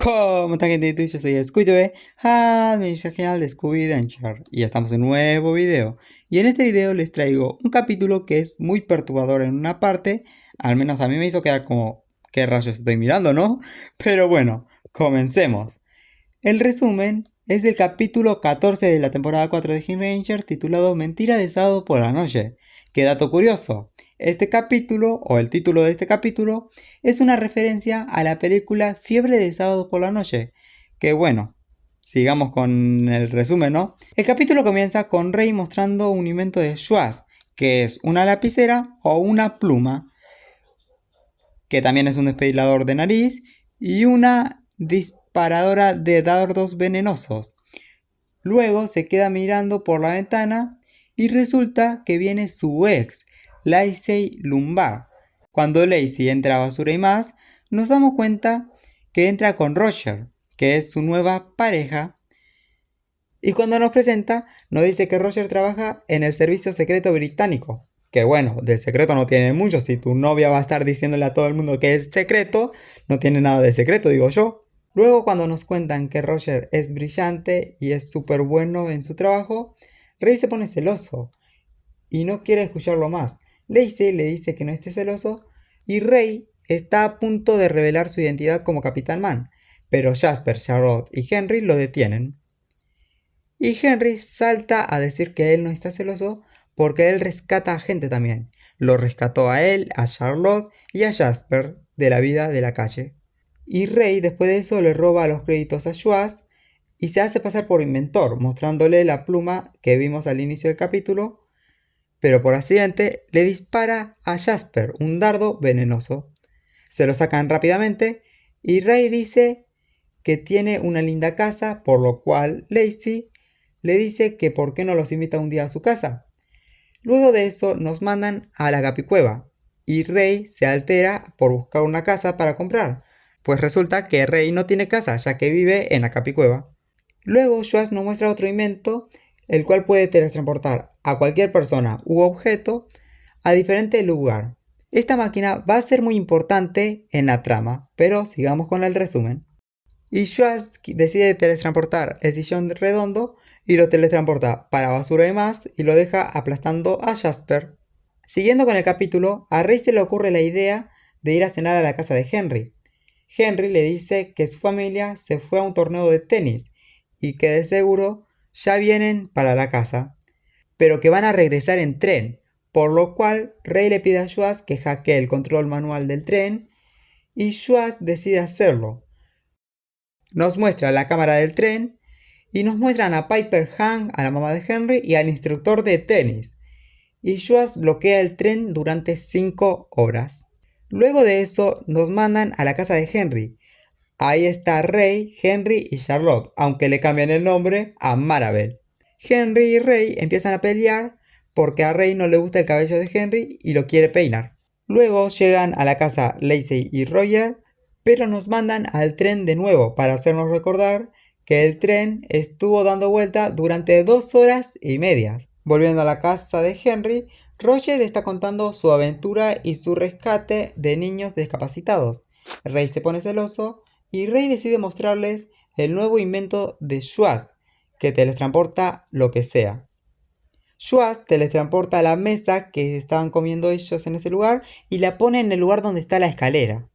¿Cómo están, gente? Yo soy Squidward, administrador general de Scooby Adventure, y estamos en un nuevo video. Y en este video les traigo un capítulo que es muy perturbador en una parte. Al menos a mí me hizo quedar como, ¿qué rayos estoy mirando, no? Pero bueno, comencemos. El resumen es del capítulo 14 de la temporada 4 de Henry Ranger, titulado Mentira de sábado por la noche. Qué dato curioso. Este capítulo, o el título de este capítulo, es una referencia a la película Fiebre de sábado por la noche. Que bueno, sigamos con el resumen, ¿no? El capítulo comienza con Rey mostrando un invento de Schwartz, que es una lapicera o una pluma, que también es un despedilador de nariz, y una disparadora de dardos venenosos. Luego se queda mirando por la ventana y resulta que viene su ex, Lacey Lumbar. Cuando Lacey entra a Basura y Más, nos damos cuenta que entra con Roger, que es su nueva pareja. Y cuando nos presenta, nos dice que Roger trabaja en el servicio secreto británico. Que bueno, del secreto no tiene mucho. Si tu novia va a estar diciéndole a todo el mundo que es secreto, no tiene nada de secreto, digo yo. Luego, cuando nos cuentan que Roger es brillante y es súper bueno en su trabajo, Rey se pone celoso y no quiere escucharlo más. Lacey le dice que no esté celoso y Rey está a punto de revelar su identidad como Capitán Man, pero Jasper, Charlotte y Henry lo detienen. Y Henry salta a decir que él no está celoso porque él rescata a gente también. Lo rescató a él, a Charlotte y a Jasper de la vida de la calle. Y Rey después de eso le roba los créditos a Schwartz y se hace pasar por inventor, mostrándole la pluma que vimos al inicio del capítulo, pero por accidente le dispara a Jasper un dardo venenoso. Se lo sacan rápidamente y Rey dice que tiene una linda casa, por lo cual Lacey le dice que por qué no los invita un día a su casa. Luego de eso nos mandan a la Capicueva y Rey se altera por buscar una casa para comprar, pues resulta que Rey no tiene casa ya que vive en la Capicueva. Luego Schwartz nos muestra otro invento, el cual puede teletransportar a cualquier persona u objeto a diferente lugar. Esta máquina va a ser muy importante en la trama, pero sigamos con el resumen. Y Schwartz decide teletransportar el sillón redondo y lo teletransporta para Basura y Más y lo deja aplastando a Jasper. Siguiendo con el capítulo, a Rey se le ocurre la idea de ir a cenar a la casa de Henry. Henry le dice que su familia se fue a un torneo de tenis y que de seguro ya vienen para la casa, pero que van a regresar en tren, por lo cual Rey le pide a Schwartz que hackee el control manual del tren y Schwartz decide hacerlo. Nos muestra la cámara del tren y nos muestran a Piper Han, a la mamá de Henry y al instructor de tenis. Y Schwartz bloquea el tren durante 5 horas. Luego de eso nos mandan a la casa de Henry. Ahí está Rey, Henry y Charlotte, aunque le cambian el nombre a Marabel. Henry y Rey empiezan a pelear porque a Rey no le gusta el cabello de Henry y lo quiere peinar. Luego llegan a la casa Lacey y Roger, pero nos mandan al tren de nuevo para hacernos recordar que el tren estuvo dando vuelta durante 2 horas y media. Volviendo a la casa de Henry, Roger está contando su aventura y su rescate de niños discapacitados. Rey se pone celoso y Rey decide mostrarles el nuevo invento de Schwartz, que teletransporta lo que sea. Schwartz teletransporta la mesa que estaban comiendo ellos en ese lugar y la pone en el lugar donde está la escalera.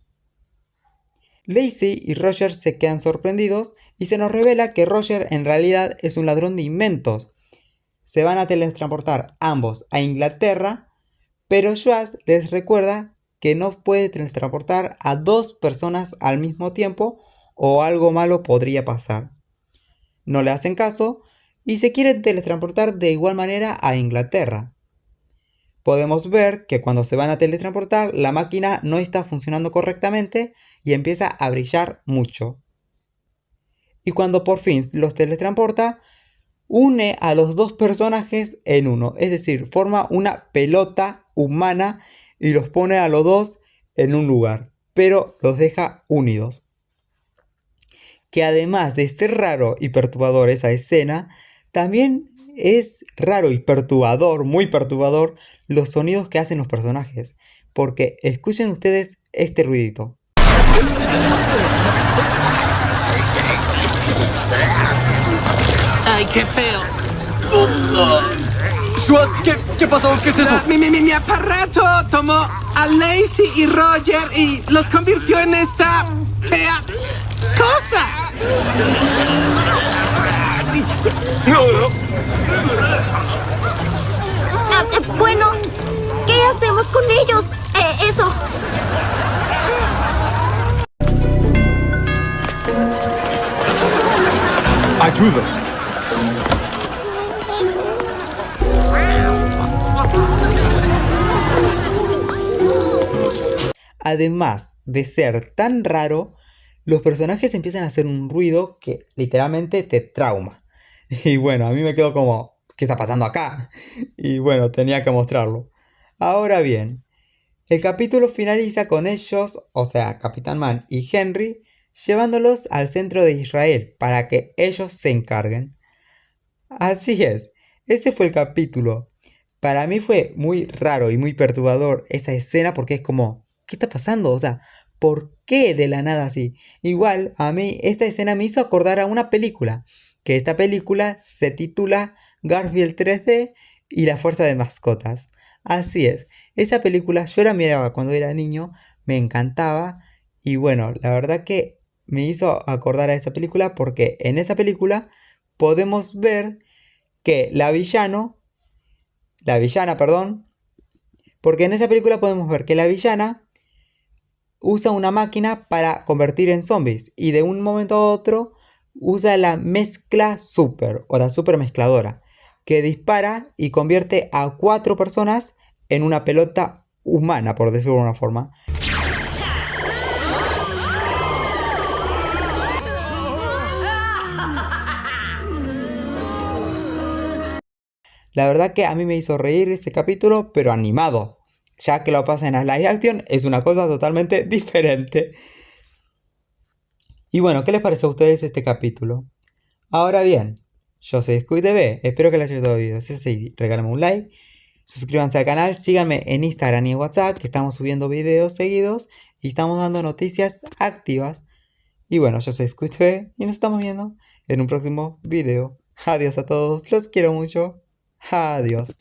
Lacey y Roger se quedan sorprendidos y se nos revela que Roger en realidad es un ladrón de inventos. Se van a teletransportar ambos a Inglaterra, pero Schwartz les recuerda que no puede teletransportar a 2 personas al mismo tiempo o algo malo podría pasar. No le hacen caso y se quiere teletransportar de igual manera a Inglaterra. Podemos ver que cuando se van a teletransportar la máquina no está funcionando correctamente y empieza a brillar mucho. Y cuando por fin los teletransporta, une a los 2 personajes en uno, es decir, forma una pelota humana y los pone a los 2 en un lugar, pero los deja unidos. Que además de ser raro y perturbador esa escena, también es raro y perturbador, muy perturbador, los sonidos que hacen los personajes. Porque escuchen ustedes este ruidito. ¡Ay, qué feo! Schwartz, ¿qué pasó? ¿Qué es eso? Mi aparato tomó a Lacey y Roger y los convirtió en esta fea cosa. Bueno, ¿qué hacemos con ellos? Eso. ¡Ayuda! Además de ser tan raro, los personajes empiezan a hacer un ruido que literalmente te trauma. Y bueno, a mí me quedó como, ¿qué está pasando acá? Y bueno, tenía que mostrarlo. Ahora bien, el capítulo finaliza con ellos, o sea, Capitán Man y Henry, llevándolos al centro de Israel para que ellos se encarguen. Así es, ese fue el capítulo. Para mí fue muy raro y muy perturbador esa escena porque es como, ¿qué está pasando? O sea, ¿por qué de la nada así? Igual a mí esta escena me hizo acordar a una película, que esta película se titula Garfield 3D y la fuerza de mascotas. Así es, esa película yo la miraba cuando era niño, me encantaba y bueno, la verdad que me hizo acordar a esa película porque en esa película podemos ver que la villana, perdón, porque en esa película podemos ver que la villana usa una máquina para convertir en zombies y de un momento a otro usa la mezcla super o la super mezcladora que dispara y convierte a 4 personas en una pelota humana, por decirlo de una forma. La verdad que a mí me hizo reír ese capítulo, pero animado. Ya que lo pasan a live action es una cosa totalmente diferente. Y bueno, ¿qué les pareció a ustedes este capítulo? Ahora bien, yo soy SquidTV, espero que les haya gustado el video. Si es así, regálenme un like, suscríbanse al canal, síganme en Instagram y en WhatsApp, que estamos subiendo videos seguidos y estamos dando noticias activas. Y bueno, yo soy SquidTV y nos estamos viendo en un próximo video. Adiós a todos, los quiero mucho. Adiós.